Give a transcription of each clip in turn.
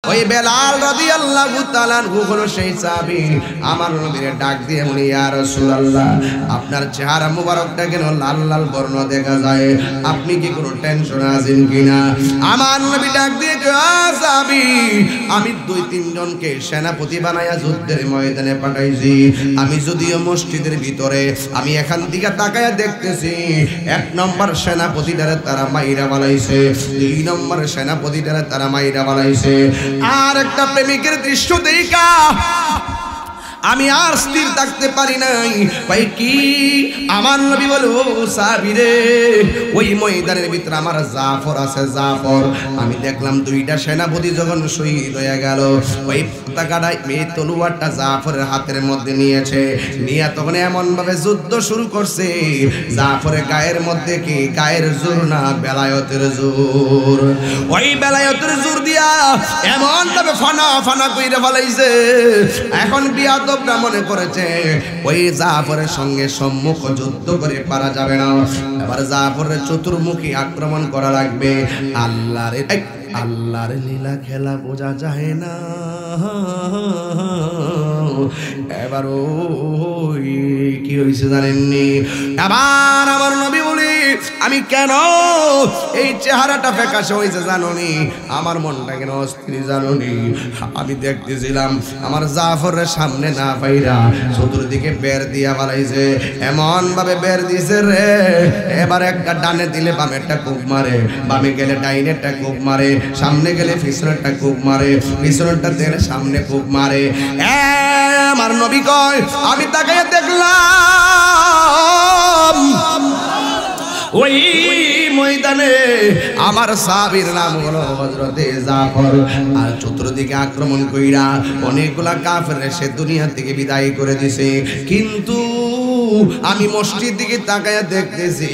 ওই বেলাল রাদিয়াল্লাহু তাআলা আনহু হলো সেই সাহাবী। আমার নবীর ডাক দিয়ে বলি, ইয়া রাসূলুল্লাহ, আপনার চেহারা মুবারকটা কেন লাল লাল বর্ণ দেখা যায়, আপনি কি কোনো টেনশন আছেন কিনা? আমার নবী ডাক দিয়ে কয়, সাহাবী, আমি 2-3 জনকে সেনাপতি বানায়া যুদ্ধের ময়দানে পাঠাইছি। আমি যদিও মসজিদের ভিতরে, আমি এখান থেকে তাকায়া দেখতেছি 1 নম্বর সেনাপতিটারে তারা মাইরা বানাইছে, 2 নম্বর সেনাপতিটারে তারা মাইরা বানাইছে। আর একটা প্রেমিকের দৃশ্য দেখা আমি আর স্থির থাকতে পারি নাই। ভাই কি? আমার নবী বলো, সাহাবী রে, ওই ময়দানের ভিতরে আমার জাফর আছে, জাফর। আমি দেখলাম 2টা সেনাপতি যখন শহীদ হয়ে গেল, ওই পতাকাটা, এই তলোয়ারটা জাফরের হাতের মধ্যে নিয়েছে, নিয়ে তখন এমন ভাবে যুদ্ধ শুরু করছে, জাফরের গায়ের মধ্যে কি গায়ের জোর না বেলায়েতের জোর। ওই বেলায়েতের জোর দিয়া এমন ভাবে ফানা ফানা কইরা ফেলাইছে। এখন বিয়াদবরা মনে করেছে ওই জাফরের সঙ্গে সম্মুখ যুদ্ধ করে পারা যাবে না, এবার জাফরের চতুর্মুখী আক্রমণ করা লাগবে। আল্লাহর লীলা খেলা বোঝা যায় না। এবার ওই কি হয়েছে জানেননি? আবার আমার নবী বলি, আমি কেন এই চেহারাটা ফ্যাকাশে হয়েছে জানোনি? আমার মনটা কেন অস্থির জানোনি? আমি দেখতেছিলাম আমার জাফরের সামনে না পাইরা চতুর্দিকে বের দিয়া বানাইছে, এমন ভাবে বের দিছে রে, এবার একটা ডানে দিলে বামে একটা কুপ মারে, বামে গেলে ডাইনে একটা কুপ মারে, সামনে গেলে পিছনেরটা কুপ মারে, পিছনেরটা দিলে সামনে কুপ মারে। আমার নবী কয়, আমি তাকে দেখলাম ওই ময়দানে আমার সাহাবীর নাম হলো হযরতে জাফর। আর চতুর্দিকে আক্রমণ কইরা অনেকগুলা কাফের সে দুনিয়া থেকে বিদায় করে দিছে। কিন্তু আমি মসজিদ দিকে তাকায়া দেখতেছি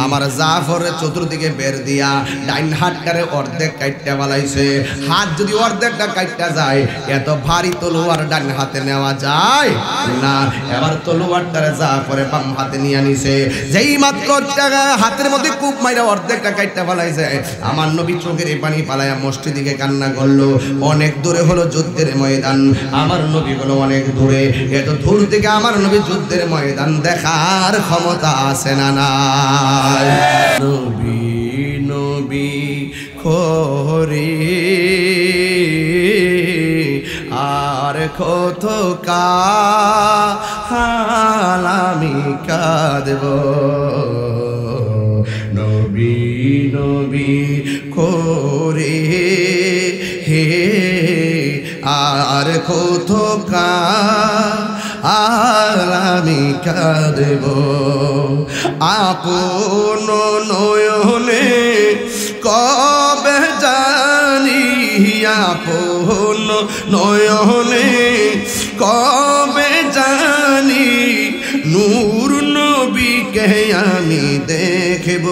আমার জাফরের চতুর্দিকে বের দিয়া ডাইন হাতটারে অর্ধেক কাইটটা বালাইছে। হাত যদি অর্ধেকটা কাইটটা যায়, এত ভারী তলোয়ার ডান হাতে নেওয়া যায় না। এবার তলোয়ারটারে জাফরে বাম হাতে নিয়ে নিছে, যেই মাত্র হাতের মধ্যে কূপ মাইরা অর্ধেকটা কাইটটা বালাইছে, আমার নবী চোখের পানি পালায়া মসজিদ দিকে কান্না করলো। অনেক দূরে হলো যুদ্ধের ময়দান, আমার নবী হলো অনেক দূরে। এত দূর থেকে আমার নবী যুদ্ধের ময়দান দেখার ক্ষমতা আছে না নাই? নবী নবী করে আর কত কাল আমি কাঁদব, নবী নবী করে হে আর কত কাল আমি কাঁদব। আপন নয়নে কবে জানি, আপন নয়নে কবে জানি নূর নবীকে আমি দেখব,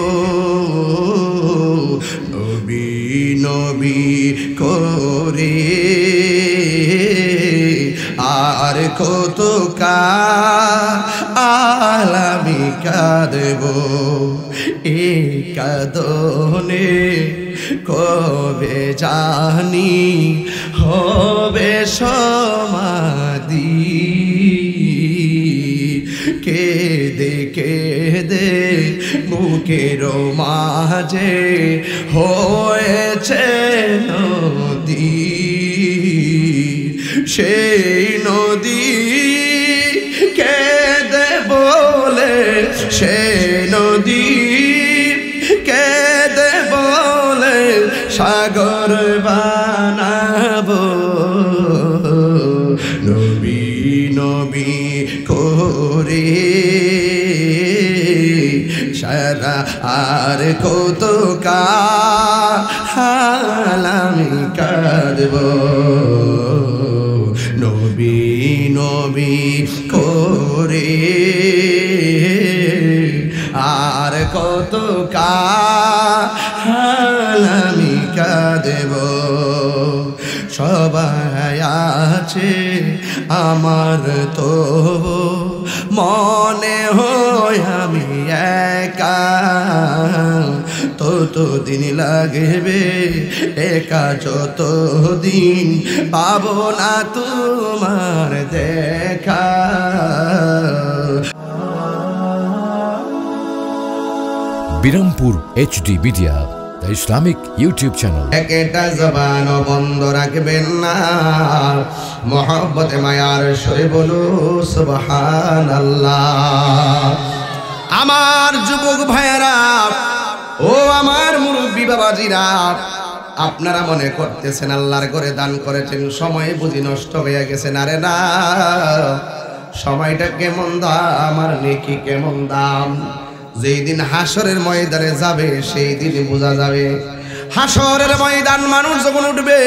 নবী নবী করে আর কত কাল আমি কাঁদব। এই কাঁদনে কবে জানি হবে সমাধি, কেঁদে কেঁদে বুকের মাঝে হয়েছে নদী, সেই নদী কেঁদে বলে, সেই নদী কেঁদে বলে সাগর বানাবো, নবী নবী করে সারা আর কত কাল আমি কাঁদব, নবী নবী করে আর কত কাল আমি কাঁদব। সবাই আছে আমার তো মনে হয় আমি একা, ততদিন লাগবে একা যতদিন পাবো না তোমার দেখা। Birampur HD media, the Islamic YouTube channel. একটা জবান বন্ধ রাখবেন না, মোহব্বতে মায়ার সরে বলো সুবহানাল্লাহ। আমার যুবক ভাইয়েরা ও আমার মুরব্বী বাবাজিরা, আপনারা মনে করতেছেন আল্লাহর ঘরে দান করেছেন, সময় বুঝি নষ্ট হয়ে গেছে। না রে না, সময়টা কেমন দাম আর নেকি কেমন দাম, যেই দিন হাসরের ময়দানে যাবে সেই দিন বোঝা যাবে। হাসরের ময়দান মানুষ যখন উঠবে,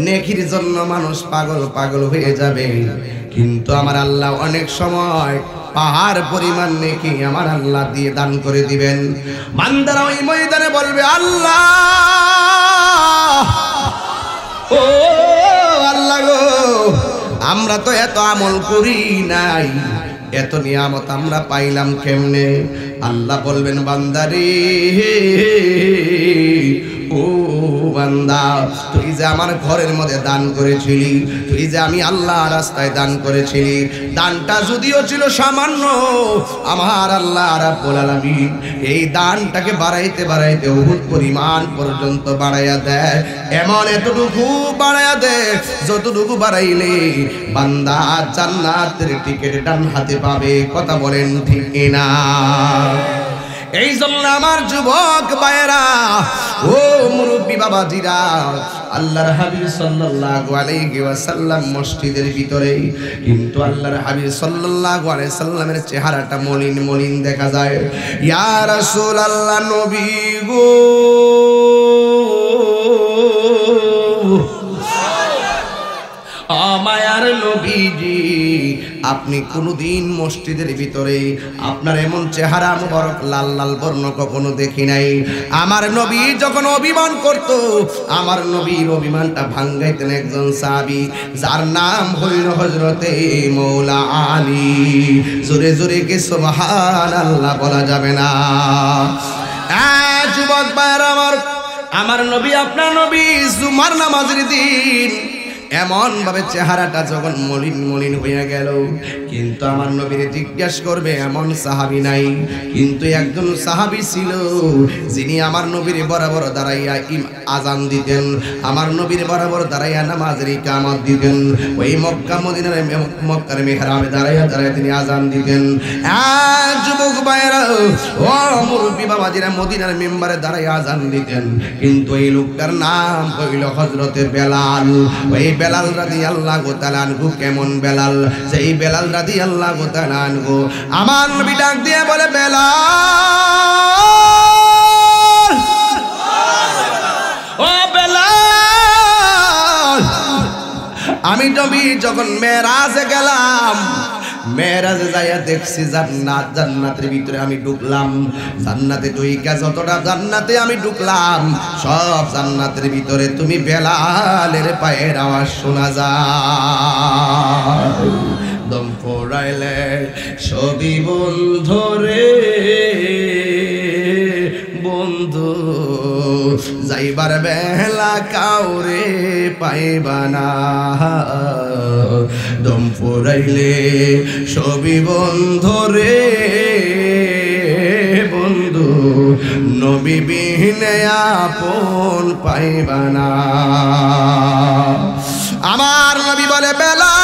নেকির জন্য মানুষ পাগল পাগল হয়ে যাবে, কিন্তু আমার আল্লাহ অনেক সময় পাহাড় পরিমাণ নেকি আমার আল্লাহ দিয়ে দান করে দিবেন। বান্দারা ওই ময়দানে বলবে, আল্লাহ ও আল্লাহ গো, আমরা তো এত আমল করি নাই, এত নিয়ামত আমরা পাইলাম কেমনে? আল্লাহ বলবেন, বান্দারে ও বান্দা, তুই যে আমার ঘরের মধ্যে দান করেছিলি, তুই যে আমি আল্লাহ রাস্তায় দান করেছিলি, দানটা যদিও ছিল সামান্য, আমার আল্লাহ রাব্বুল আলামিন এই দানটাকে বাড়াইতে বাড়াইতে উহুদ পরিমাণ পর্যন্ত বাড়াইয়া দেয়। এমন এতটুকু বাড়াইয়া দেয় যতটুকু বাড়াইলে বান্দা জান্নাতের টিকিট ডান হাতে পাবে। কথা বলেন ঠিক কিনা? এই জন্য আমার যুবক ভাইয়েরা ও মুরব্বী বাবাজিরা, আল্লাহর হাবিব সাল্লাল্লাহু আলাইহি ওয়াসাল্লাম মসজিদের ভিতরে, কিন্তু আল্লাহর হাবিব সাল্লাল্লাহু আলাইহি সাল্লামের চেহারাটা মলিন মলিন দেখা যায়। ইয়া রাসূলুল্লাহ, নবী গো, মায়ার নবীজি, আপনি কোনদিন মসজিদের ভিতরে আপনার এমন চেহারা মুবারক লাল লাল বর্ণ কখনো দেখি নাই। আমার নবী যখন অভিমান করত, আমার নবীর অভিমানটা ভাঙ্গাইতেন একজন সাহাবী, যার নাম হইল হযরতে মৌলা আলী। জোরে জোরে কে সুবহানাল্লাহ বলা যাবে না? যুবক ভাইরা আমার নবী, আপনার নবী জুমার নামাজের দিন এমন ভাবে চেহারাটা যখন মলিন মলিন হয়ে গেল, কিন্তু আমার নবীরে জিজ্ঞেস করবে এমন সাহাবী নাই, কিন্তু একজন সাহাবী ছিল যিনি আমার নবীর বরাবর দাঁড়াইয়া আজান দিতেন, আমার নবীর বরাবর দাঁড়াইয়া নামাজের ইকামত দিতেন, ওই মক্কা মদিনার মক্কার মিহরাবে দাঁড়াইয়া দাঁড়াইয়া তিনি আজান দিতেন। যুবক ভাইয়েরা ও মুরব্বী বাবাজিরা, মদিনার মিম্বারে দাঁড়াইয়া আজান দিতেন, কিন্তু এই লোকটার নাম হইল হযরতে বেলাল। ওই বেলাল রাদিয়াল্লাহু তাআলা আনহু কেমন বেলাল, সেই বেলাল রাদিয়াল্লাহু তাআলা আনহু আমার নবী ডাক দিয়ে বলে, বেলাল ও বেলাল, আমি নবী যখন মেরাজে গেলাম, মেরাজে যাইয়া দেখছি জান্নাত, জান্নাতের ভিতরে আমি ঢুকলাম, জান্নাতে ঢুইকা যতটা জান্নাতে আমি ঢুকলাম, সব জান্নাতের ভিতরে তুমি বেলালের পায়ের আওয়াজ শোনা যায়। দম ফোরাইলে সবই বন্ধু রে বন্ধু, যাইবার বেলা কাউরে পাইবা না, দম ফুরাইলে সবই বন্ধু রে বন্ধু, নবী বিনে আপন পাইবা না। আমার নবী বলে, বেলাল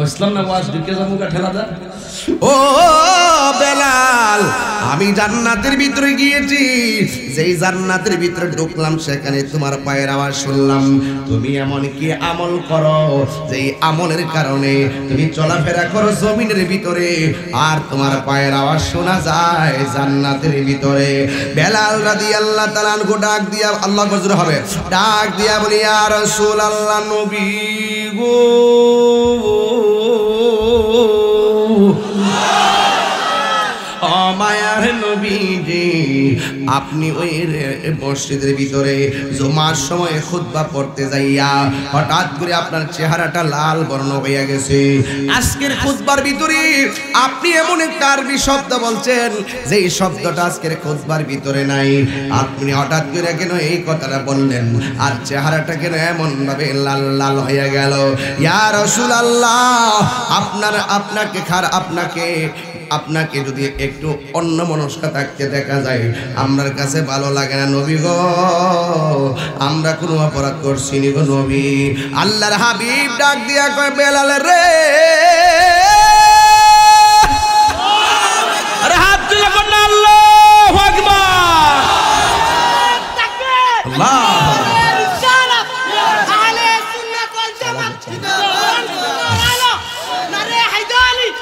ইসলাম না ওয়াজ ঢুকে যাবো ঠেলা দা, ও বেলাল, আমি জান্নাতের ভিতরে গিয়েছি, যেই জান্নাতের ভিতরে ঢুকলাম সেখানে তোমার পায়ের আওয়াজ শুনলাম। তুমি এমন কি আমল করো যেই আমলের কারণে তুমি চলাফেরা করো জমিনের ভিতরে, আর তোমার পায়ের আওয়াজ শোনা যায় জান্নাতের ভিতরে। বেলাল রাদিয়াল্লাহু তাআলা আনহু ডাক দিয়া, আল্লাহ গজর হবে, ডাক দিয়া বলি, ইয়া রাসূলুল্লাহ, নবী গো, মায়ার নবীজি, আপনি ওই মসজিদের ভিতরে জুমার সময় খুতবা পড়তে যাইয়া হঠাৎ করে আপনার চেহারাটা লাল বর্ণ হইয়া গেছে। আজকের খুতবার ভিতরে আপনি এমন একটা আরবি শব্দ বলছেন যেই শব্দটা আজকের খুতবার ভিতরে নাই। আপনি হঠাৎ করে কেন এই কথাটা বললেন আর চেহারাটা কেন এমন ভাবে লাল লাল হয়ে গেল? ইয়া রাসূলুল্লাহ, আপনাকে যদি একটু অন্য মনস্ক থাকতে দেখা যায় আমার কাছে ভালো লাগে না নবী গো। আমরা কোনো অপরাধ করছি নি গো নবী। আল্লাহর হাবিব ডাক দিয়া কয় বেলাল রে, আরে হাত তুলে বল না আল্লাহু আকবার। আল্লাহ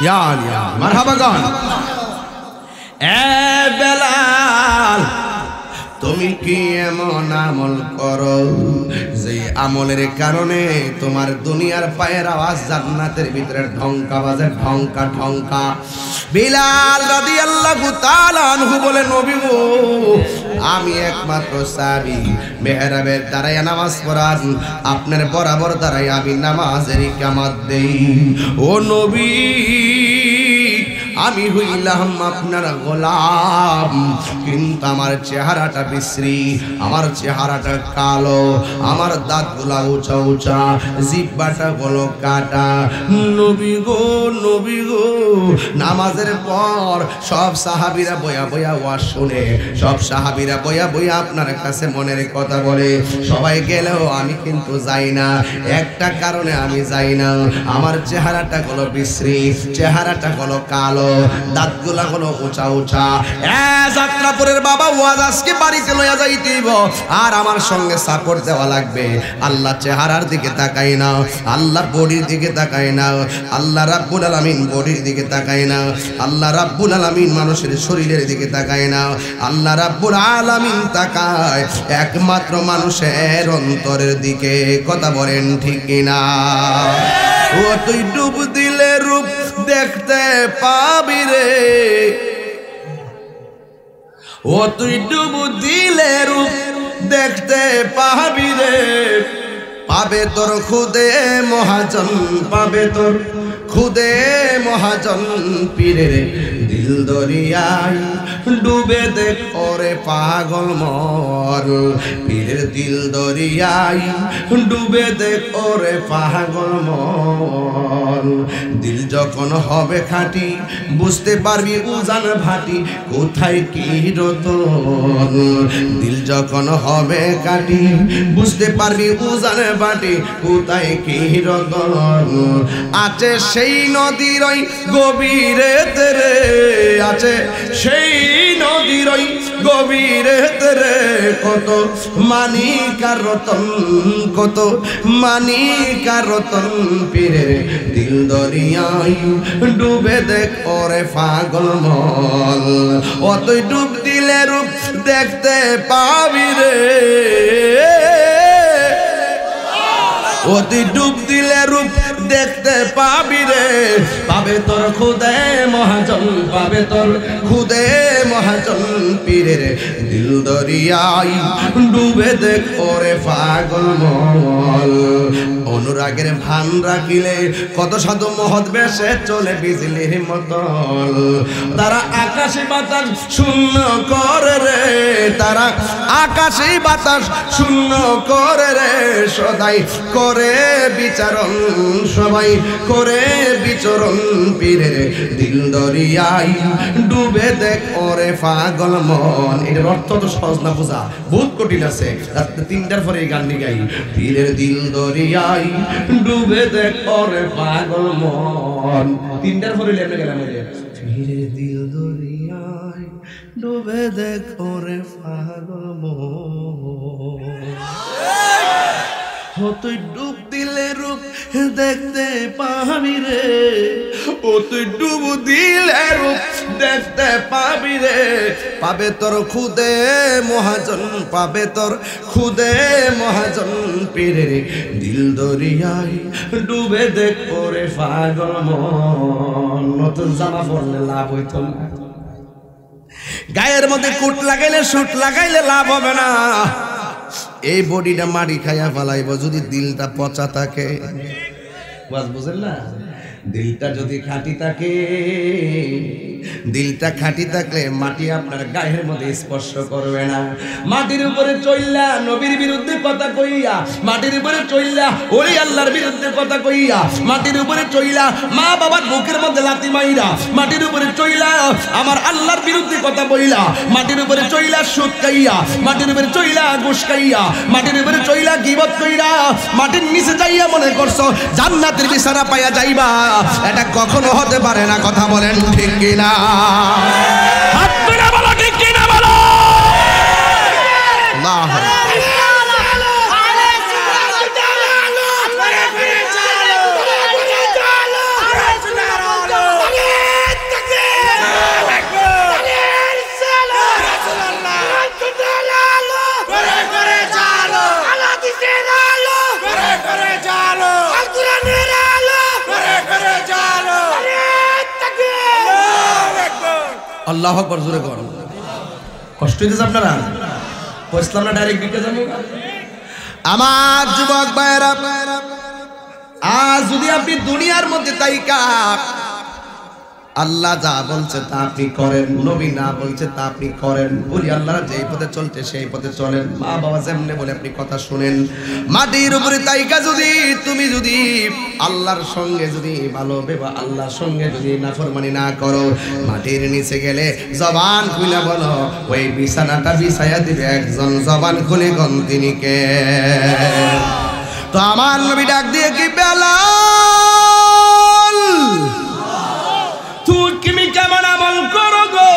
ইয়া ইয়া মারহাবা গান। এ বেলাল, তুমি কি এমন আমল করো যে আমলের কারণে তোমার দুনিয়ার পায়ের আওয়াজ জান্নাতের ভিতরে ঢংকা বাজে, ঢংকা ঢংকা? বিলাল রাদিয়াল্লাহু তাআলা আনহু বলে নবী গো, আমি একমাত্র সাহাবী, মেহরাবের দাঁড়াইয়া নামাজ পড়ান, আপনার বরাবর দাঁড়াইয়া আমি নামাজের ইকামত দেই। ও নবী, আমি হইলাম আপনার গোলাম, কিন্তু আমার চেহারাটা বিশ্রী, আমার চেহারাটা কালো, আমার দাঁতগুলা উঁচা উঁচা, জিহ্বাটা হলো কাটা। নবী গো, নবী গো, নামাজের পর সব সাহাবীরা বয়া বয়া ওয়াজ শুনে, সব সাহাবীরা বয়া বয়া আপনার কাছে মনের কথা বলে। সবাই গেলেও আমি কিন্তু যাই না, একটা কারণে আমি যাই না, আমার চেহারাটা হলো বিশ্রী, চেহারাটা হলো কালো, দাঁতগুলা হলো উঁচা উঁচা। যাত্রাপুরের বাবা ওয়াজ আজকে বাড়িতে লইয়া যাইতেইব, আর আমার সঙ্গে সাপোর্ট দেওয়া লাগবে। আল্লাহ চেহারার দিকে তাকাই না, আল্লাহ বডির দিকে তাকাই না, আল্লাহ রাব্বুল আলামিন বডির দিকে তাকাই না, আল্লাহ রাব্বুল আলামিন মানুষের শরীরের দিকে তাকায় না, আল্লাহ রাব্বুল আলামিন তাকায় একমাত্র মানুষের অন্তরের দিকে। কথা বলেন ঠিক কিনা? ও তুই ডুব দিলে রূপ দেখতে পাবি রে, ও তুই ডুব দিলে রূপ দেখতে পাবি রে, পাবে তোর খুদে মহাজন, পাবে তোর খুদে মহাজন পীরে রে। দিল দরিয়ায় ডুবে দেখ ওরে পাগল মর, পীরের দিল দরিয়ায় ডুবে দেখ ওরে পাগল মর। দিল যখন হবে খাঁটি বুঝতে পারবি উজান ভাটি, কোথায় কি রতন। দিল যখন হবে কাটি বুঝতে পারবি উজান ভাটি, কোথায় কি রতন। আছে সেই নদীর ওই গভীরে তেরে, আছে সেই নদীর ওই গভীরে তেরে, কত মানিকার রতন, কত মানিকার রতন পীরে। দিল দরিয়ায় ডুবে দেখ ওরে পাগল মল, অতই ডুব দিলে রূপ দেখতে পাবি রে, অতি ডুব দিলে রূপ দেখতে পাবি রে। পাবে তোর খুদে মহাজন, পাবে তোর খুদে মহাজন পীরে রে। দিল দরিয়ায় ডুবে দেখ ওরে পাগল মল। অনুরাগের ভান রাখিলে কত সাধু মহৎ বেশে চলে বিজলির মতল। তারা আকাশে বাতাস শূন্য করে রে, তারা আকাশে বাতাস শূন্য করে রে, সদাই করে বিচারণ, সবাই করে বিচরণ পীরে রে। দিল দরিয়ায় ডুবে দেখ ওরে পাগল মন। এটার অর্থ তো সহজ না বোঝা, বহুত কঠিন আছে। রাত্রে 3টার পরে এই গানটি গাই। পীরের দিল দরিয়ায় ডুবে দেখ ওরে পাগল মন। 3টার পরে লেমে গেলাম। পীরের দিল দরিয়ায় ডুবে দেখ ওরে পাগল মন। তুই ডুব দিলে রূপ দেখতে পাবি রে, ও তুই ডুব দিলে রূপ দেখতে পাবি রে। পাবে তোর খুদে মহাজন, পাবে তোর খুদে মহাজন পীরে রে। দিল দরিয়ায় ডুবে দেখ ওরে পাগল মন। নতুন জামা পরলে লাভ হইতো না, গায়ের মধ্যে কুট লাগাইলে শুট লাগাইলে লাভ হবে না। এই বডিটা মাটি খাইয়া ফেলাইব যদি দিলটা পচা থাকে। বুঝেন না, দিলটা যদি খাঁটি থাকে, দিলটা খাঁটি থাকলে মাটি আপনার গায়ের মধ্যে স্পর্শ করবে না। মাটির উপরে চইলা নবীর বিরুদ্ধে কথা কইয়া, মাটির উপরে চইলা ওই আল্লাহর বিরুদ্ধে কথা কইয়া, মাটির উপরে চইলা মা বাবার বুকের মধ্যে লাথি মাইরা, মাটির উপরে চইলা আমার আল্লাহর বিরুদ্ধে কথা বইলা, মাটির উপরে চইলা সুদ খাইয়া, মাটির উপরে চইলা ঘুষ খাইয়া, মাটির উপরে চইলা গীবত কইরা মাটির নিচে যাইয়া মনে করছো জান্নাতের বিছানা পাইয়া যাইবা, এটা কখনো হতে পারে না। কথা বলেন ঠিক কিনা? হাত তুলে বলো ঠিক কিনা বলো। আল্লাহ আল্লাহু আকবার, জোরে কর। কষ্ট হইতেছে আপনারা? কইছিলাম না ডাইরেক্ট দিকে যাবো। আমার যুবক ভাইরা, আজ যদি আপনি দুনিয়ার মধ্যে তাইকা আল্লাহ যা বলছে তা আপনি করেন, নবী না বলছে তা আপনি করেন, বলি আল্লাহ যেই পথে চলতে সেই পথে চলেন, মা বাবা যেমনে বলে আপনি কথা শুনেন, মাটির উপরে তাইকা যদি তুমি যদি আল্লাহর সঙ্গে যদি ভালো বেবা আল্লাহর সঙ্গে যদি নাফরমানি না করো, মাটির নিচে গেলে জবান খুলে বলো ওই বিছানাটা বিছায়া দিবে একজন, জবান খুলে কোন তিনি কে? তো আমার নবী ডাক দিয়ে কি বেলাল তুমি কেমন আমল করো গো?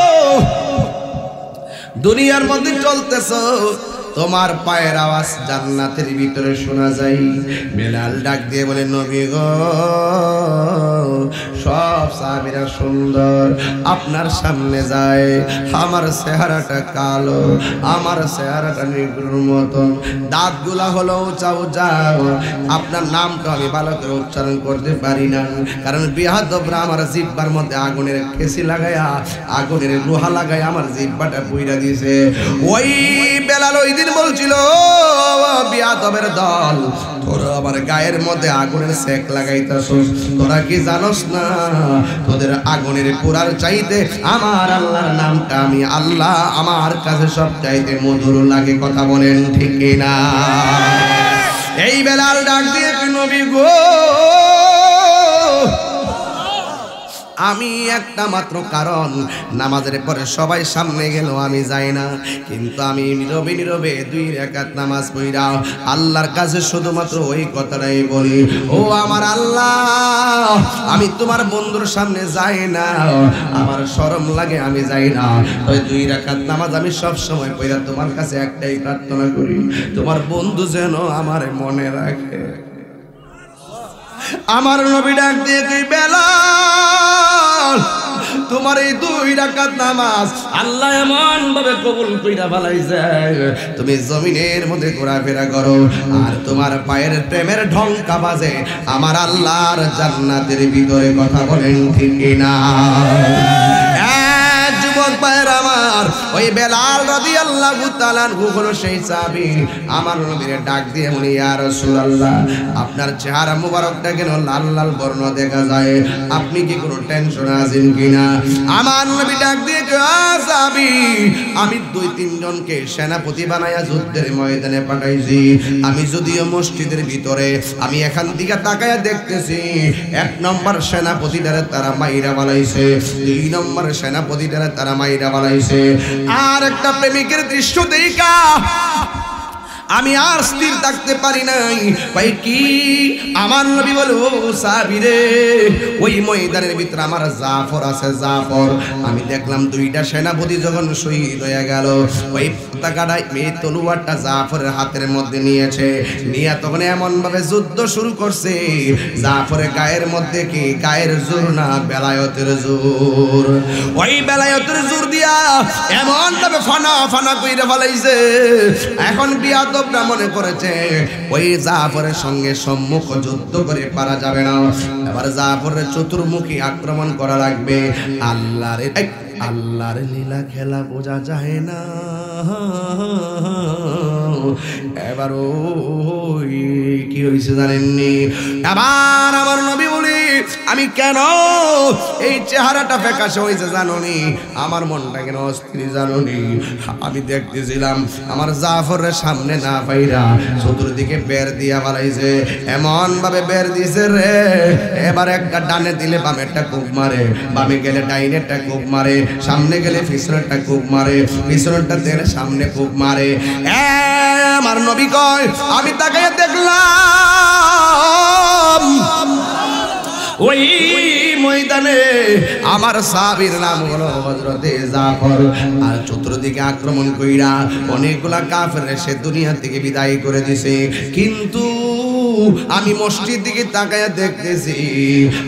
দুনিয়ার মধ্যে চলতেছো, তোমার পায়ের আওয়াজ জান্নাতের ভিতরে শোনা যায়। বেলাল ডাক দিয়ে বলে নবী গো, সব সাহাবীরা সুন্দর, আপনার সামনে যায়, আমার চেহারাটা কালো, আমার চেহারাটা নিগ্রোর মতন, দাঁতগুলা হলো উঁচা উঁচা, আপনার নামটা আমি ভালো করে উচ্চারণ করতে পারি না, কারণ বিহাদবরা আমার জিহ্বার মধ্যে আগুনের কেসি লাগাইয়া, আগুনের লোহা লাগাইয়া আমার জিহ্বাটা পুইরা দিয়েছে। ওই বেলাল ওই দিন বলছিল, বিয়াদবের দল, তোরা আমার গায়ের মধ্যে আগুনের সেক লাগাইতাছস, তোরা কি জানোস না তোদের আগুনের পোড়ার চাইতে আমার আল্লাহর নামটা আমি আল্লাহ আমার কাছে সব চাইতে মধুর লাগে। কথা বলেন ঠিক না? এই বেলাল ডাক দিয়ে নবী গো, আমি একটা মাত্র কারণ, নামাজের পরে সবাই সামনে গেল আমি যাই না, কিন্তু আমি নীরবে নীরবে 2 রাকাত নামাজ পড়া আল্লাহর কাছে শুধুমাত্র ওই কথাটাই বলি, ও আমার আল্লাহ, আমি তোমার বন্ধুর সামনে যাই না, আমার শরম লাগে আমি যাই না, ওই 2 রাকাত নামাজ আমি সব সময় পড়া তোমার কাছে একটাই প্রার্থনা করি, তোমার বন্ধু যেন আমার মনে রাখে। আমার নবী ডাক দিয়ে তুই বেলাল, তোমার এই 2 রাকাত নামাজ আল্লাহ এমন ভাবে কবুল কইরা ফেলাইছে, তুমি জমিনের মধ্যে ঘোরাফেরা করো আর তোমার পায়ের প্রেমের ঢঙ্কা বাজে আমার আল্লাহর জান্নাতের ভিতরে। কথা বলেন ঠিক না? যুবক ভাইরা আমার, ওই বেলাল রাদিয়াল্লাহু তাআলা আনহু হলো সেই সাহাবী, আমার নবীর ডাক দিয়ে বলি ইয়া রাসূলুল্লাহ, আপনার চেহারা মুবারকটা কেন লাল লাল বর্ণ দেখা যায়, আপনি কি কোনো টেনশন আছেন কিনা? আমার নবী ডাক দিয়ে সাহাবী, আমি 2-3 জনকে সেনাপতি বানায়া যুদ্ধের ময়দানে পাঠাইছি, আমি যদিও মসজিদের ভিতরে, আমি এখান থেকে তাকায়া দেখতেছি 1 নম্বর সেনাপতিটারে তারা মাইরা বানাইছে, 2 নম্বর সেনাপতিটারে তারা মাইরা বানাইছে, আর একটা প্রেমিকের দৃশ্য দেখা আমি আর স্থির থাকতে পারি নাই। ভাই কি আমার নবী বলে ও সাহাবী রে, ওই ময়দানের ভিতরে আমার জাফর আছে, জাফর আমি দেখলাম 2টা সেনাপতি যখন শহীদ হয়ে গেল, ওই পতাকাটা এই তলোয়ারটা জাফরের হাতের মধ্যে নিয়েছে, নিয়ে তখন এমন ভাবে যুদ্ধ শুরু করছে, জাফরের গায়ের মধ্যে কি গায়ের জোর না বেলায়েতের জোর, ওই বেলায়েতের জোর দিয়া এমন ভাবে ফানা ফানা কইরা ফেলাইছে। এখন বিয়াদ মনে করেছে ওই জাফরের সঙ্গে সম্মুখ যুদ্ধ করে পারা যাবে না, এবার জাফরের চতুর্মুখী আক্রমণ করা লাগবে। আল্লাহর আল্লাহর লীলা খেলা বোঝা যায় না। এবার ওই কি হয়েছে জানেননি? আবার আমার নবী বলি আমি কেন এই চেহারাটা ফ্যাকাশে হয়েছে জানোনি? আমার মনটা কেন অস্থির জানোনি? আমি দেখতেছিলাম আমার জাফরের সামনে না পাইরা চতুর্দিকে বের দিয়া বাড়াইছে, এমন ভাবে বের দিছে রে, এবার একটা ডানে দিলে বামে একটা কুপ মারে, বামে গেলে ডাইনে একটা কুপ মারে, সামনে গেলে পিছনেরটা কুপ মারে, পিছনেরটা দিলে সামনে কুপ মারে। আমার নবী কয় আমি তাকাইয়া দেখলাম ওই ময়দানে আমার সাহাবীর নাম হলো হযরতে জাফর, আর চতুর্দিকে আক্রমণ কইরা অনেকগুলা কাফের সে দুনিয়া থেকে বিদায় করে দিছে। কিন্তু আমি মসজিদ দিকে তাকায়া দেখতেছি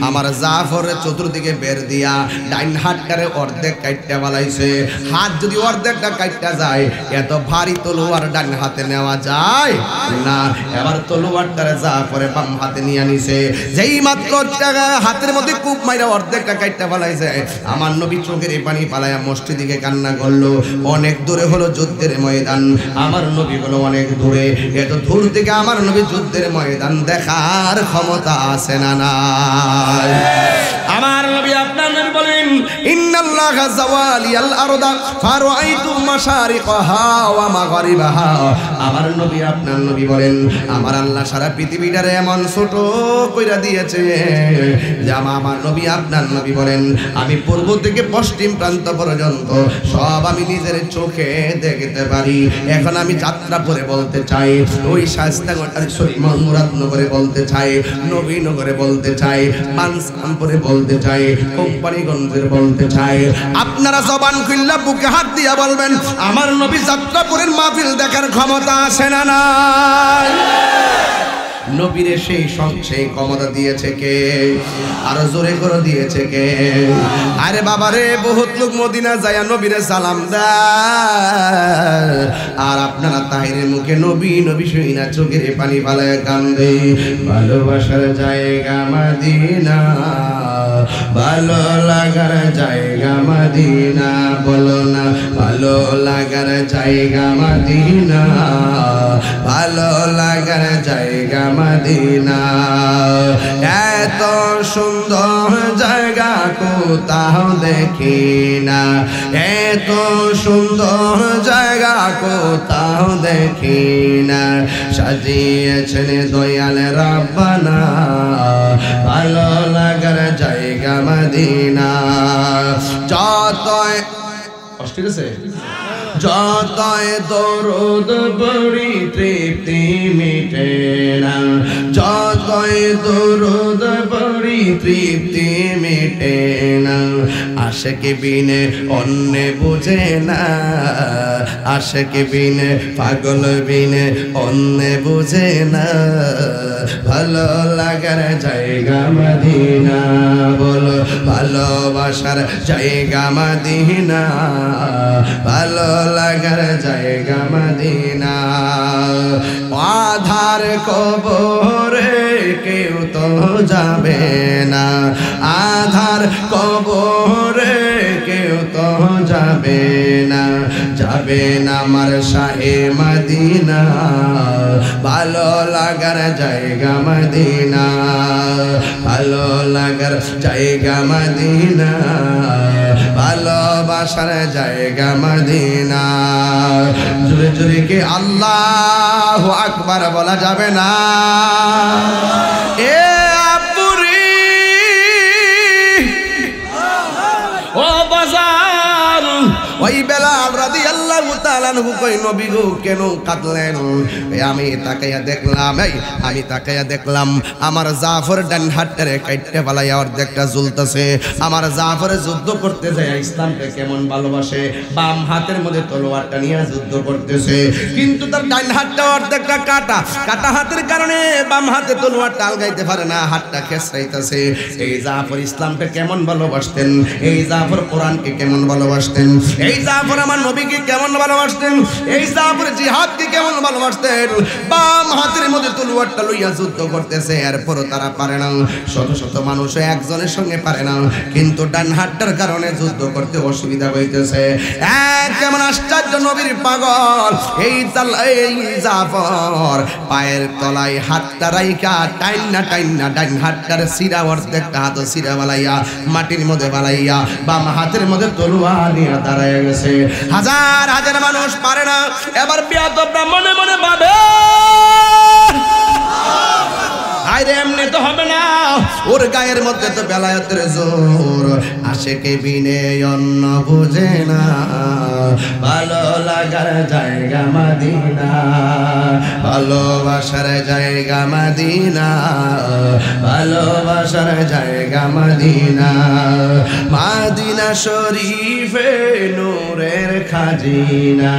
আমার জাফর চতুর্দিকে বের দিয়া ডাইন হাতটারে অর্ধেক কাটতে বালাইছে। হাত যদি অর্ধেকটা কাটতে যায় এত ভারী তলোয়ার ডান হাতে নেওয়া যায় না। এবার তলোয়ারটারে জাফরে বাম হাতে নিয়ে নিছে, যেই মাত্র হাতের মধ্যে কূপ মাইরা অর্ধেকটা কাটতে বালাইছে আমার নবী চোখের পানি পালায়া মসজিদ দিকে কান্না করলো। অনেক দূরে হলো যুদ্ধের ময়দান, আমার নবী হলো অনেক দূরে, এত দূর থেকে আমার নবী যুদ্ধের ময়দান দেখার ক্ষমতা আছে না নাই? আমার নবী আপনার নবী বলেন ইন্নাল্লাহা যাওয়ালিয়াল আরদা ফারাআইতু মাশারিকাহা ওয়া মাগরিবাহা। আমার নবী আপনার নবী বলেন আমার আল্লাহ সারা পৃথিবীটারে এমন ছোট কইরা দিয়েছে যে আমার নবী আপনার নবী বলেন আমি পূর্ব থেকে পশ্চিম প্রান্ত পর্যন্ত সব আমি নিজের চোখে দেখতে পারি। এখন আমি যাত্রা করে বলতে চাই, ওই শাস্তাগড় মুরাদনগরে বলতে চাই, নবীনগরে বলতে চাই, পাঁচকামপুরে বলতে চাই, কোম্পানিগঞ্জের বলতে চাই, আপনারা জবান খুললা বুকে হাত দিয়া বলবেন আমার নবী যাত্রাপুরের মাহফিল দেখার ক্ষমতা আছে না নাই? নবীরে সেই ক্ষমতা দিয়েছে কে? আরো জোরে করে দিয়েছে কে? আরে বাবা রে, বহুত লোক মদিনা যায় নবীরে সালাম দেয়, আর আপনারা তাহিরের মুখে নবী নবী শুই না চোখের পানি ফালায় কান্দে। ভালোবাসার জায়গা মদিনা, ভালো লাগার জায়গা মদিনা, বলো না ভালো লাগার জায়গা মদিনা, ভালো লাগার জায়গা মদিনা। এত সুন্দর জায়গা কোথাও দেখি না, এত সুন্দর জায়গা কোথাও দেখি না, সাজিয়েছেন দয়াল রাব্বানা ভালো লাগার জায়গা মদিনা। যতই ঠিক আছে, যতই দরুদ পড়ি তৃপ্তি মিটে না, যতই দরুদ পড়ি তৃপ্তি মিটে না, আশিক বিনে অন্য বুঝে না, আশিক বিনে পাগল বিনে অন্য বুঝে না, ভালো লাগার জায়গা মদিনা, বলো ভালোবাসার জায়গা মদিনা, ভালো লাগার জায়গা মদিনা। আধার কবরে কেউ তো যাবে না, আধার কবরে কেউ তো যাবে না, যাবে না আমার শাহে মদিনা, ভালো লাগার জায়গা মদিনা, ভালো লাগার জায়গা মদিনা, ভালোবাসার জায়গা মদিনা। জোরে জোরে কে আল্লাহু আকবার বলা যাবে না? এ আপুরি ও বাজার, ওই বেলাল রাদিয়াল্লাহু তাআলা আনহু কই নবী গো কেন কাঁদলেন? আমি তাকাইয়া দেখলাম, আমি তাকাইয়া দেখলাম আমার জাফর ডান হাতটারে কাটতে পালাইয়া অর্ধেকটা ঝুলতেছে। আমার জাফর যুদ্ধ করতে যায় ইসলামকে কেমন ভালোবাসে, বাম হাতের মধ্যে তলোয়ারটা নিয়ে যুদ্ধ করতেছে, কিন্তু তার ডান হাতটা অর্ধেকটা কাটা, কাটা হাতের কারণে বাম হাতে তলোয়ারটা আলগাইতে পারে না, হাতটা খেঁচড়াইতেছে। এই জাফর ইসলামকে কেমন ভালোবাসতেন, এই জাফর কোরআনকে কেমন ভালোবাসতেন, এই জাফর আমার নবীকে কেমন ভালোবাসতেন, এই জাফর জিহাদ হাতকে কেমন ভালোবাসতেন, বাম হাতের মধ্যে তলোয়ারটা লইয়া যুদ্ধ করতেছে, এরপরও তারা পারে না। শত শত মানুষ একজনের সঙ্গে পারে না, কিন্তু ডান হাতটার কারণে যুদ্ধ করতে অসুবিধা হইতেছে। কেমন আশ্চর্য নবীর পাগল এই জাফর পায়ের তলায় হাতটা রাইখা টাইনা টাইনা ডান হাতটার সিরা অর্ধেকটা হাত সিরা বালাইয়া মাটির মধ্যে বালাইয়া বাম হাতের মধ্যে তলোয়ার নিয়ে দাঁড়ায় গেছে। হাজার হাজার মানুষ পারে না। এবার বিয়াদবরা মনে মনে ভাবে, আরে এমনি তো হবে না, ওর গায়ের মধ্যে তো বেলায়েতের জোর। আশেকে বিনে অন্য বুঝে না, ভালো লাগার জায়গা মদিনা, ভালোবাসার জায়গা মদিনা, ভালোবাসার জায়গা মদিনা। মদিনা শরীফে নূরের খাজিনা,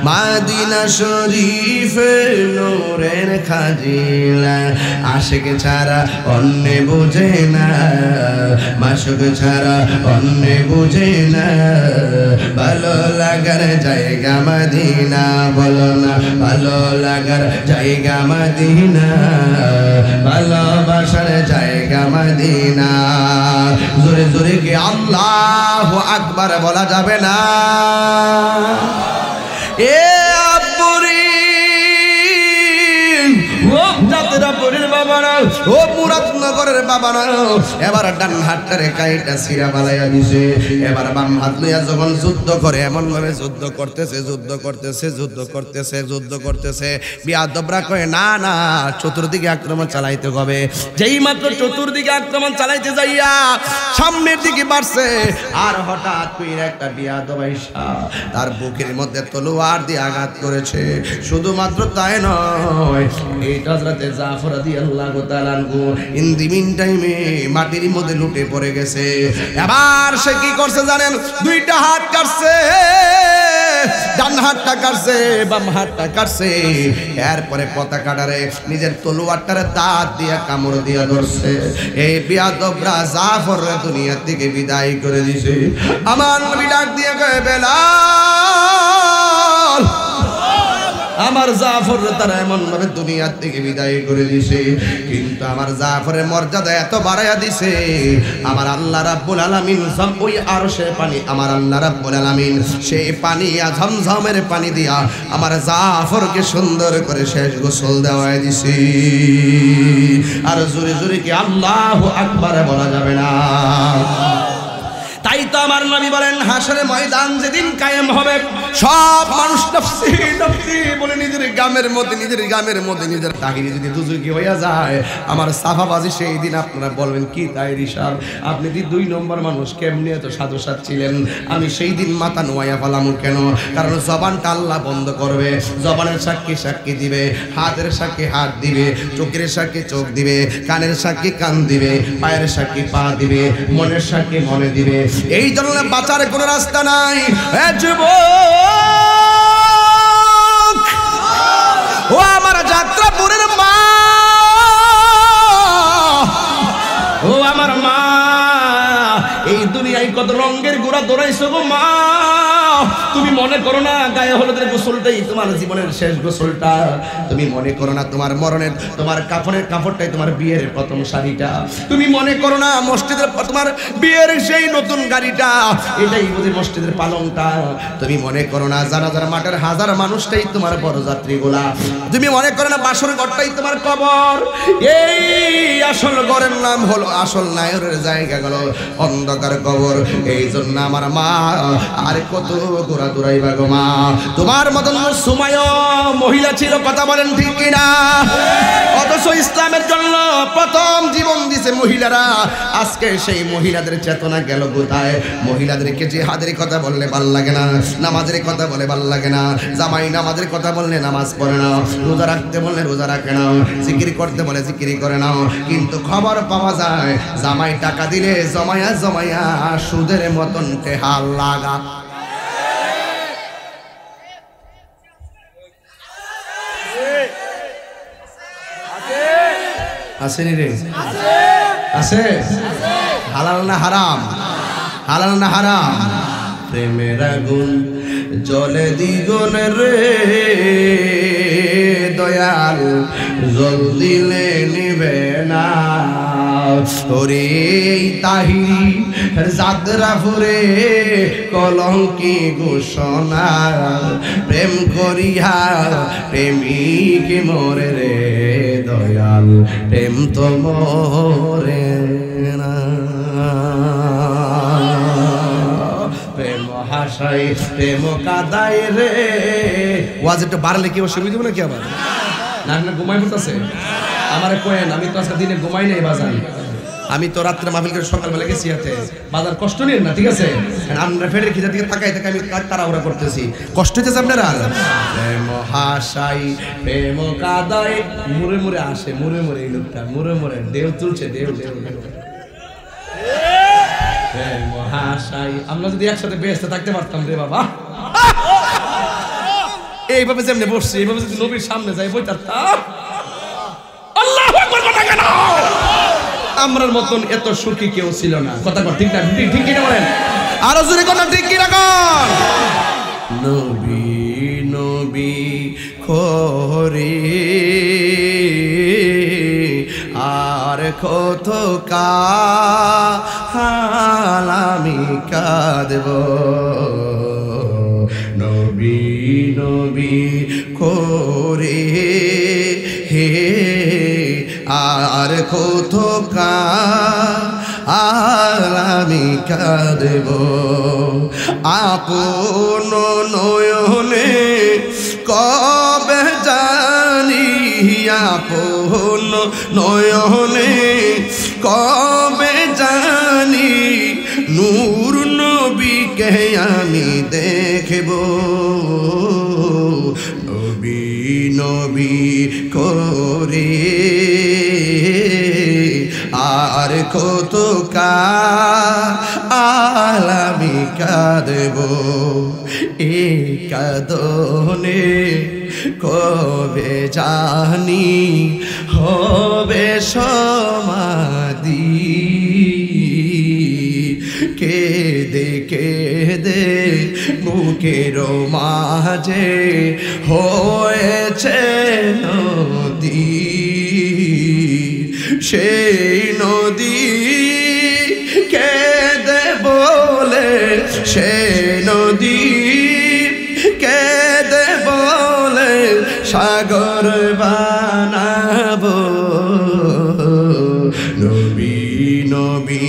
মদিনা শরীফে নূরের খাজিনা। আশিক ছাড়া অন্য বুঝে না, মাশুক ছাড়া অন্য বুঝে না, ভালো লাগার জায়গা মদিনা। বলো না ভালো লাগার জায়গা মদিনা, ভালোবাসার জায়গা মদিনা। জোরে জোরে কি আল্লাহু আকবার বলা যাবে না? এ আব্বুরি ও যাত্রাপুরের বাবারা, ও মুরাদনগরের বাবারা, এবার ডান হাতটারে কাইটা সিরা বালাইয়া দিছে। এবার বাম হাত লইয়া যখন যুদ্ধ করে, এমন ভাবে যুদ্ধ করতেছে যুদ্ধ করতেছে যুদ্ধ করতেছে যুদ্ধ করতেছে। বিয়াদবরা কয় না না, চতুর্দিকে আক্রমণ চালাইতে হবে। যেই মাত্র চতুর্দিকে আক্রমণ চালাইতে যাইয়া সামনের দিকে বাড়ছে, আর হঠাৎ কইরা একটা বিয়াদব আইসা তার বুকের মধ্যে তলোয়ার দিয়ে আঘাত করেছে। শুধুমাত্র তাই নয়, এই হযরতে জাফর রাদিয়াল্লাহু তাআলা আনহু ইন দি মিন টাইমে মাটির মধ্যে লুটে পড়ে গেছে। এবার সে কি করছে জানেন? দুইটা হাত কাটছে, ডান হাতটা কাটছে, বাম হাতটা কাটছে। এরপরে পতাকাটারে নিজের তলোয়ারটারে দাঁত দিয়ে কামড় দিয়ে ধরছে। এই বিয়াদবরা জাফর দুনিয়া থেকে বিদায় করে দিছে। আমার নবী ডাক দিয়ে কয়, বেলাল, আমার জাফর তারা এমন ভাবে দুনিয়া থেকে বিদায় করে দিছে, কিন্তু আমার জাফরের মর্যাদা এত বাড়াইয়া দিছে, আমার আল্লাহ রাব্বুল আলামিন ওই আরশের পানি, আমার আল্লাহ রাব্বুল আলামিন সেই পানি ঝমঝমের পানি দিয়া আমার জাফরকে সুন্দর করে শেষ গোসল দেওয়ায় দিছে। আর জোরে জোরে কি আল্লাহু আকবার বলা যাবে না? তাই তো আমার নবী বলেন, হাসরের ময়দান যেদিন কায়েম হবে, সব মানুষ নফসি নফসি বলে নিজের গ্রামের মধ্যে নিজের তাহিনী যদি দুজকি হইয়া যায়, আমার সাফাবাজি সেই দিন আপনারা বলবেন, কি তাই ঋষাব, আপনি কি 2 নম্বর মানুষ, কেমনি এত সাধুসাত ছিলেন? আমি সেই দিন মাথা নোয়াইয়া ফেলাম কেন? কারণ জবানটা আল্লাহ বন্ধ করবে, জবানের সাক্ষী সাক্ষী দিবে, হাতের সাক্ষী হাত দিবে, চোখের সাক্ষী চোখ দিবে, কানের সাক্ষী কান দিবে, পায়ের সাক্ষী পা দিবে, মনের সাক্ষী মনে দিবে। এই জন্য বাঁচার কোনো রাস্তা নাই। ও আমার যাত্রাপুরের মা, ও আমার মা, এই দুনিয়ায় কত রঙের গোড়া দৌড়াইছো গো মা। তুমি মনে করো না গায়ে হলুদের গোসলটাই তোমার জীবনের শেষ গোসলটা। তুমি মনে করো না তোমার মরণের, তোমার কাফনের কাপড়টাই তোমার বিয়ের প্রথম শাড়িটা। তুমি মনে করো না মসজিদের তোমার বিয়ের সেই নতুন গাড়িটা এটাই ওদের মসজিদের পালংটা। তুমি মনে করো না জানাজার মাঠের হাজার মানুষটাই তোমার বরযাত্রী গোলা। তুমি মনে করো না বাসর ঘরটাই তোমার কবর। এই আসল ঘরের নাম হলো, আসল নায়রের জায়গা গেল অন্ধকার কবর। এই জন্য আমার মা আর কত গোড়া দৌড়াইবা গো মা। তোমার মতন সুমাইয়া মহিলা ছিল, কথা বলেন ঠিক কিনা? অথচ ইসলামের জন্য প্রথম জীবন দিছে মহিলারা। আজকে সেই মহিলাদের চেতনা গেল কোথায়? মহিলাদেরকে জিহাদের কথা বললে ভাল লাগে না, নামাজের কথা বলে ভাল লাগে না, জামাই নামাজের কথা বললে নামাজ পড়ে না, রোজা রাখতে বললে রোজা রাখে না, জিকির করতে বলে জিকির করে না। কিন্তু খবর পাওয়া যায় জামাই টাকা দিলে জমায়া জমায়া সুদের মতন টেহাল লাগা। আসেনি রে? আছে? হালাল না হারাম? হালাল না হারাম? প্রেমের আগুন জ্বলে দ্বিগুণ রে, দয়াল জল দিলে নিবে না ওরে তাহিরি যাত্রাপুরে কলঙ্কি ঘোষণা প্রেম করিয়া প্রেমিক মরে রে দয়াল প্রেম তো মরে না প্রেম হাসাই প্রেম কাদাই রে ওয়াজ একটু বাড়লে কি অসুবিধা হবে নাকি আবার না না ঘুমাই পড়তেছে আমারে কোয়েন আমি তো আজকে দিনে ঘুমাই নাই বাজান আমি তো রাত্রে মাহফিল করে সকালবেলা গেছি হাতে বাজার কষ্ট নিন না ঠিক আছে আমরা ফেরের খিদার দিকে তাকাই তাকাই আমি তাড়াহুড়া করতেছি কষ্ট হইতেছে আপনারা প্রেম হাসাই প্রেম কাদাই মুরে মুরে আসে মুরে মুরে এই লোকটা মুরে মুরে দেও তুলছে দেও দেও প্রেম হাসাই আমরা যদি একসাথে বেহেশতে থাকতে পারতাম রে বাবা এইভাবে যেমনি বসছি এইভাবে যদি নবীর সামনে যাই বই থাকতাম আল্লাহু আকবার কথা কেন আমরার মতন এত সুখী কেউ ছিল না কথা কর ঠিক না ঠিক কিনা বলেন আরো জোরে কথা ঠিক কিনা কর নবী নবী করে আর কত কাল আমি কাঁদব নবী নবী করে হে আর কত কাল আমি কাঁদব আপন নয়নে কবে জানি আপন নয়নে কবে জানি নূর নবীকে আমি দেখব নবী নবী করে আর কত কাল আমি কাঁদব এ কাঁদনে কবে জানি হবে সমাধি কেঁদে কেঁদে বুকের মাঝে হয়েছে নদী সেই নদী কেঁদে বলে সেই নদী কেঁদে বলে সাগর বানাবো নবী নবী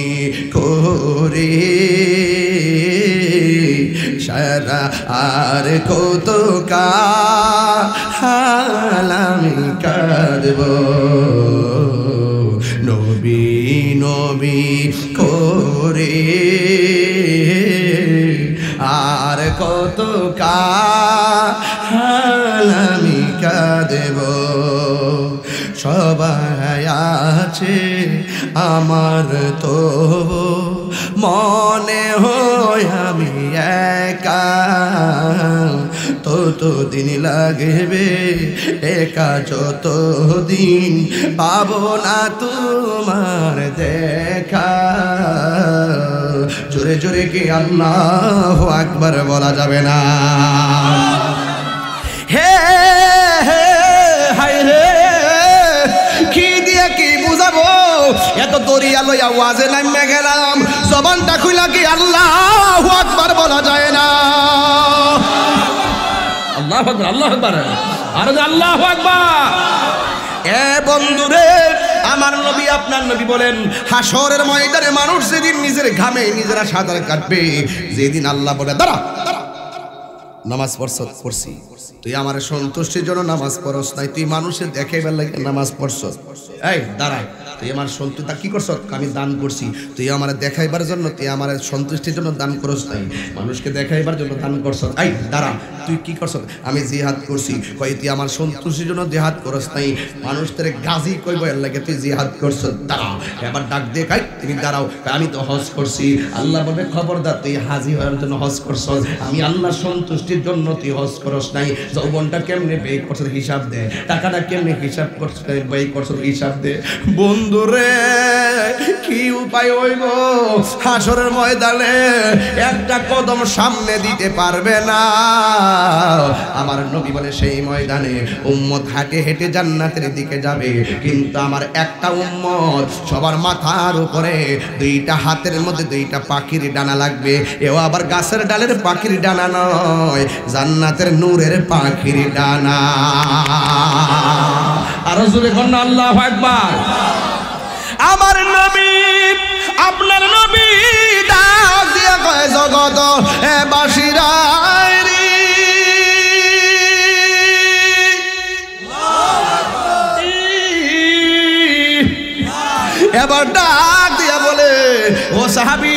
করে সারা আর কত কাল আমি কাঁদব নবী নবী করে আর কত কাল আমি কাঁদব সবাই আছে আমার তো মনে হয় আমি একা ততদিন লাগবে একা যতদিন পাবো না তোমার দেখা জোরে জোরে কি আল্লাহু আকবার বলা যাবে না হে হায় রে কি দিয়ে কি বুঝাবো এত দরিয়া লইয়া ওয়াজে নামে গেলাম জবানটা খুইলা কি আল্লাহু আকবার বলা যায় না আল্লাহু আকবার আল্লাহু আকবার আর আল্লাহু আকবার এ বন্ধুরে আমার নবী আপনার নবী বলেন হাসরের ময়দানে মানুষ যেদিন নিজের ঘামে নিজেরা সাঁতার কাটবে যেদিন আল্লাহ বলে দাঁড়া নামাজ পড়ছি তুই আমার সন্তুষ্টির জন্য নামাজ পড়স নাই তুই মানুষের দেখাইবার লাগে নামাজ পড়ছস এই দাঁড়া তুই আমার সন্তুষ্টি কি করছ আমি দান করছি তুই আমার দেখাইবার জন্য তুই আমার সন্তুষ্টির জন্য দান করস নাই মানুষকে দেখাইবার জন্য দান করছ এই দাঁড়া তুই কি করছ আমি জিহাদ করছি কই তুই আমার সন্তুষ্টির জন্য জিহাদ করস নাই মানুষদের গাজী কইব এর লাগে তুই জিহাদ করছ দাঁড়া এবার ডাক দিয়ে কই তুমি দাঁড়াও আমি তো হজ করছি আল্লাহ বলে খবরদার তুই হাজী হওয়ার জন্য হজ করছ আমি আল্লাহর সন্তুষ্টির জন্য তুই হজ করস নাই যৌবনটা কেমনে ব্যয় করছ হিসাব দে টাকাটা কেমনে হিসাব করছ ব্যয় করছ হিসাব চাপ দে বন্ধুরে কি উপায় হইব হাসরের ময়দানে একটা কদম সামনে দিতে পারবে না আমার নবী বলে সেই ময়দানে উম্মত হেঁটে হেঁটে জান্নাতের দিকে যাবে কিন্তু আমার একটা উম্মত সবার মাথার উপরে দুইটা হাতের মধ্যে দুইটা পাখির ডানা লাগবে এও আবার গাছের ডালের পাখির ডানা নয় জান্নাতের নূরের পাখির ডানা আর জোরে কন্যা আল্লাহু আকবার আমার নবী আপনার নবী ডাক দিয়া কয় জগত এ বাসিরাই রে এবার ডাক দিয়া বলে ও সাহাবী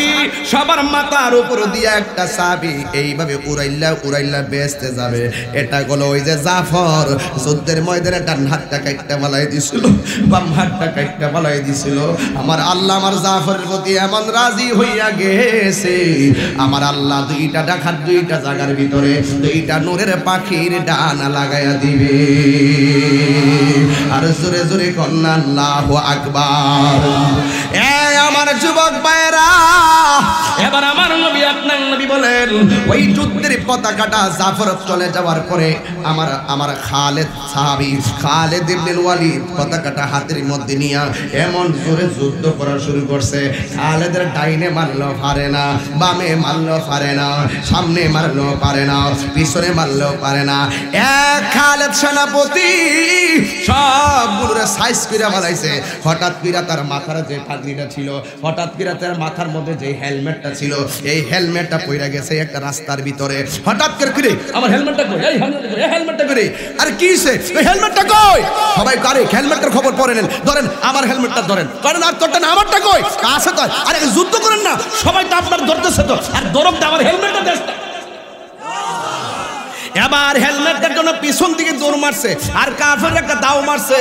সবার মাথার উপর দিয়া একটা সাহাবী এইভাবে উড়াইল্লা উড়াইল্লা বেচতে যাবে এটা হলো ওই যে জাফর যুদ্ধের ময়দানে ডান হাতটা কাটতে বালাই দিছিল বাম হাতটা কাটতে বালাই দিছিল আমার আল্লাহ আমার জাফরের প্রতি এমন রাজি হইয়া গেছে আমার আল্লাহ দুইটা ডাকাত দুইটা জায়গার ভিতরে দুইটা নূরের পাখির ডানা লাগাইয়া দিবে আর জোরে জোরে কন্যা আল্লাহু আকবার এ আমার যুবক ভাইরা এবার আমার নবী আপনার নবী বলেন ওই যুদ্ধের পতাকাটা জাফর চলে যাওয়ার পরে আমার খালেদ সাহাবী খালেদ ইবনে ওয়ালিদ পতাকাটা হাতের মধ্যে নিয়ে এমন জোরে যুদ্ধ করা শুরু করছে খালেদের ডাইনে মারলেও পারে না বামে মারলেও পারে না সামনে মারলেও পারে না পিছনে মারলেও পারে না এক খালেদ সেনাপতি সবগুলোরে সাইজ করে বানাইছে হঠাৎ করে তার মাথার যে পাগড়িটা ছিল হঠাৎ করে তার মাথার মধ্যে যে হেলমেটটা ছিল এই হেলমেটটা পইরা গেছে একটা রাস্তার ভিতরে হঠাৎ করে আমার হেলমেটটা কই এই হেলমেটটা করে আর কি হইছে এই হেলমেটটা কই সবাই কারে হেলমেটের খবর পড়ে নেন ধরেন আমার হেলমেটটা ধরেন কারণ আর তোরটা না আমারটা কই কাছে তো আরে যুদ্ধ করেন না সবাই তো আপনার ধরতেছে তো আর দরব আমার হেলমেটটা দেশ এবার হেলমেটটার জন্য পিছন দিকে দৌড় মারছে আর কাফের একটা দাও মারছে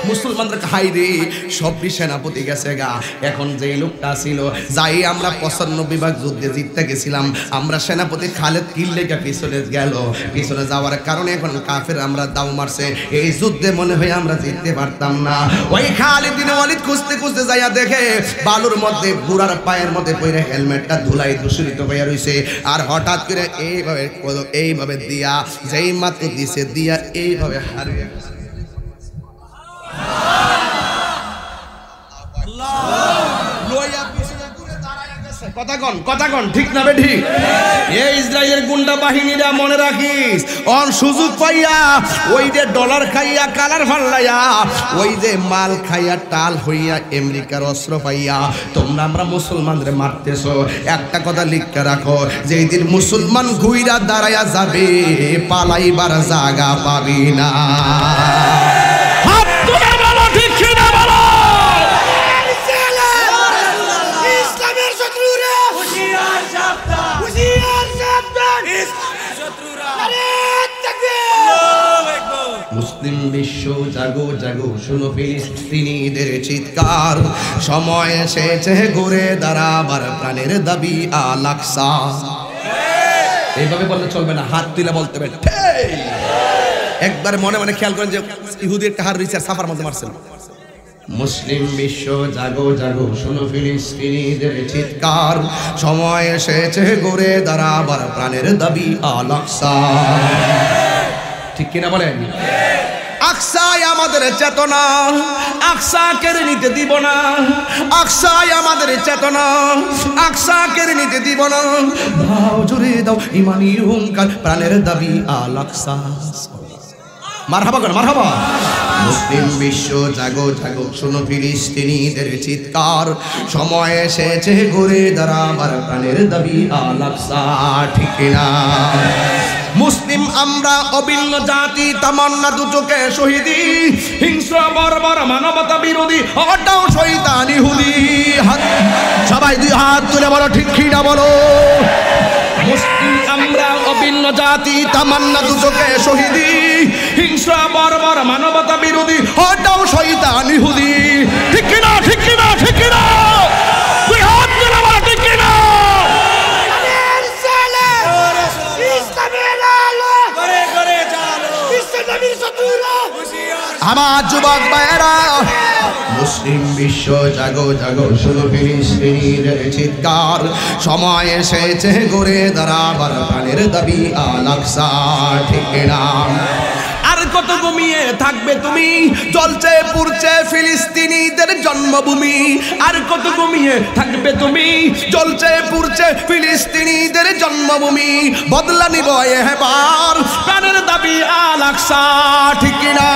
মুসলমানদের হাই রে সবই সেনাপতি গেছে গা এখন যেই লোকটা ছিল যাই আমরা 95 ভাগ যুদ্ধে জিততে গেছিলাম আমরা সেনাপতি খালেদ কিল্লেকে পিছনে গেল পিছনে যাওয়ার কারণে এখন কাফের আমরা দাও মারছে এই যুদ্ধে মনে হয় আমরা জিততে পারতাম না ওই খালিদ বিন ওয়ালিদ খুঁজতে খুঁজতে যাইয়া দেখে বালুর মধ্যে বুড়ার পায়ের মধ্যে পড়ে হেলমেটটা ধুলাই দূষিত হয়ে রইছে আর হঠাৎ করে এইভাবে দিয়া যেই মাত্র দিছে দিয়া এইভাবে হারিয়ে গেছে কথা কন ঠিক না বেঠি এই ইসরায়েলের গুন্ডা বাহিনীরা মনে রাখিস অন সুযোগ পাইয়া ওই যে ডলার খাইয়া কালার ফাল্লাইয়া ওই যে মাল খাইয়া টাল হইয়া আমেরিকার অস্ত্র পাইয়া তোমরা আমরা মুসলমানদের মারতেছো একটা কথা লিখতে রাখো যেই দিন মুসলমান ঘুইরা দাঁড়াইয়া যাবে পালাইবার জায়গা পাবি না মুসলিম বিশ্ব জাগো জাগো শুনো ফিলিস্তিনিদের চিৎকার সময় এসেছে ঘুরে দাঁড়াবার প্রাণের দাবি আল আকসা এইভাবে বললে চলবে না হাত তুলে বলতে হবে একবার মনে মনে খেয়াল করেন যে ইহুদির কাহার রিচার সাফার মধ্যে মারছিল মুসলিম বিশ্ব জাগো জাগো শুনো ফিলিস্তিনিদের চিৎকার সময় এসেছে ঘুরে দাঁড়াবার প্রাণের দাবি আল আকসা ঠিক কিনা বলেন আকসাই আমাদের চেতনা আকসা কেড়ে নিতে দিব না আকসাই আমাদের চেতনা আকসা কেড়ে নিতে দিব না দাও জুড়ে দাও ইমানি হুঙ্কার প্রাণের দাবি আল আকসা মারহাবা কর মারহাবা মুসলিম বিশ্ব জাগো জাগো শুনো ফিলিস্তিনিদের চিৎকার সময় এসেছে ঘুরে দাঁড়াবার প্রাণের দাবি আল আকসা ঠিক কিনা মুসলিম আমরা অভিন্ন জাতি তামান্না দুচোখে শহীদি হিংস্র বর্বর মানবতা বিরোধী অটাও শয়তান ইহুদি সবাই দুই হাত তুলে বলো ঠিক কিনা বলো মুসলিম আমরা অভিন্ন জাতি তামান্না দুচোখে শহীদি হিংস্র বর্বর মানবতা বিরোধী অটাও শয়তান ইহুদি ঠিক কিনা ঠিক কিনা ঠিক কিনা দুই হাত তুলে বলো ঠিক কিনা আমার যুবক ভাইয়েরা মুসলিম বিশ্ব জাগো জাগো, শুনো ফিলিস্তিনিদের চিৎকার, সময় এসেছে ঘুরে দাঁড়াবার প্রাণের দাবি আল আকসা, ঠিক না? আর কত ঘুমিয়ে থাকবে তুমি, জ্বলছে পুড়ছে ফিলিস্তিনিদের জন্মভূমি। আর কত ঘুমিয়ে থাকবে তুমি, জ্বলছে পুড়ছে ফিলিস্তিনিদের জন্মভূমি। বদলা নিব এবার প্রাণের দাবি আল আকসা, ঠিক না?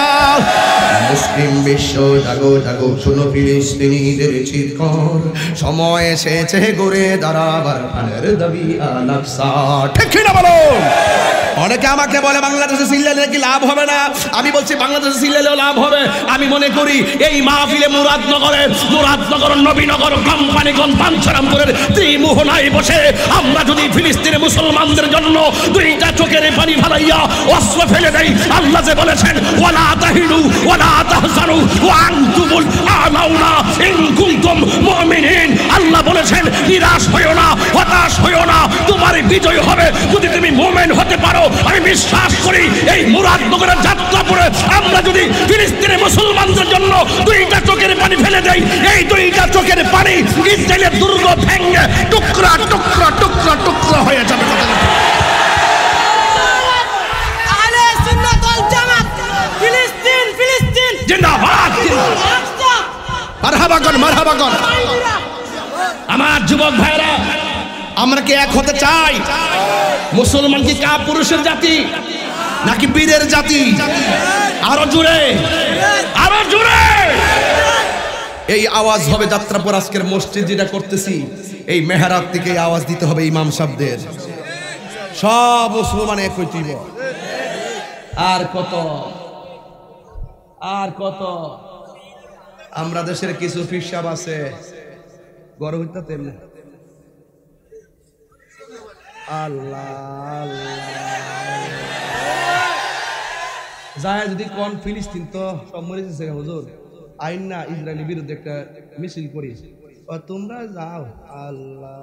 মুসলিম বিশ্ব জাগো জাগো, শুনো ফিলিস্তিনিদের চিৎকার, সময় এসেছে ঘুরে দাঁড়াবার প্রাণের দাবি আল আকসা, ঠিক না? বলো। অনেকে আমাকে বলে বাংলাদেশে চিল্লালে কি লাভ হবে না? আমি বলছি বাংলাদেশে চিল্লালেও লাভ হবে। আমি মনে করি এই মাহফিলে মুরাদনগর, নবীনগর, কোম্পানিগঞ্জ, পাঞ্চরামপুরের ত্রিমোহনায় বসে আমরা যদি ফিলিস্তিনের মুসলমানদের জন্য দুইটা চোখের পানি ফালাইয়া অস্ত্র ফেলে দেই, আল্লাহ যে বলেছেন ওয়ালা তাহিনু ওয়ালা তাহজানু ওয়া আনতুমুল আ'লাউনা ইন কুনতুম মুমিনিন। আল্লাহ বলেছেন নিরাশ হয়ো না, হতাশ হয়ো না, তোমার বিজয় হবে যদি তুমি মুমিন হতে পারো। আমি বিশ্বাস করি এই মুরাদনগরের যাত্রাপুরে আমরা যদি ফিলিস্তিনের মুসলমানদের জন্য দুইটা চোখের পানি ফেলে দেই, এই দুইটা চোখের পানি ইসরায়েলের দুর্গ ভেঙে টুকরা টুকরা টুকরা টুকরা হয়ে যাবে। আহলে সুন্নাত ওয়াল জামাত, ফিলিস্তিন ফিলিস্তিন জিন্দাবাদ, মারহাবা কর, মারহাবা কর। আমার যুবক ভাইরা, আমরা কি এক হতে চাই? মুসলমান কি কাপুরুষের জাতি নাকি বীরের জাতি? আরো জোরে, আরো জোরে। এই আওয়াজ হবে যাত্রাপুর আজকের মসজিদ যেটা করতেছি, এই মেহরাব থেকে আওয়াজ দিতে হবে ইমাম সাহেবদের। সব মুসলমান এক হইতিব। আর কত, আর কত? আমরা দেশের কিছু ফিসাব আছে গর্ব হইতে তেমনি। আল্লাহ যায় যদি কোন ফিলিস্তিন তো সব মরে গেছে হুজুর, আইন না ইসরায়েলের বিরুদ্ধে একটা মিছিল করি, তোমরা যাও। আল্লাহ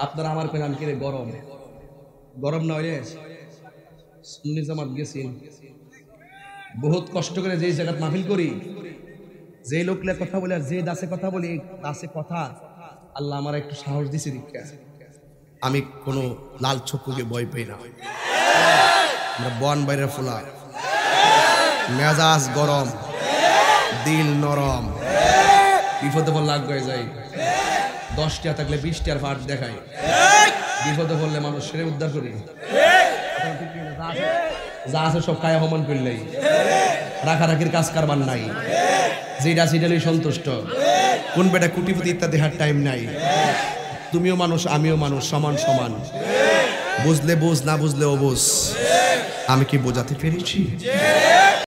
আপনারা আমার পেলাম কিরে গরম, গরম না হইলে সুন্নি জামাত গেছি বহুত কষ্ট করে যে জায়গা মাহফিল করি, যে লোকলে কথা বলে আর যে দাসে কথা বলি, দাসে কথা আল্লাহ আমার একটু সাহস দিছে দীক্ষা। আমি কোনো লাল চক্ষুকে ভয় পাই না। আমরা বন বাইরে ফোলা, মেজাজ গরম, দিল নরম, বিপদে পড়লে লাগ হয়ে যায়। 10টা থাকলে 20টার ফাট দেখায়, বিপদে পড়লে মানুষ সেরে উদ্ধার করি। যা আছে সব কায়া হমান করলেই, রাখারাখির কাজ কারবার নাই, যেটা সেটাই সন্তুষ্ট। কোন বেটা কুটিপতি ইত্যাদি হার টাইম নাই। তুমিও মানুষ, আমিও মানুষ, সমান সমান। বুঝলে বুঝ, না বুঝলে অবুঝ। আমি কি বোঝাতে পেরেছি?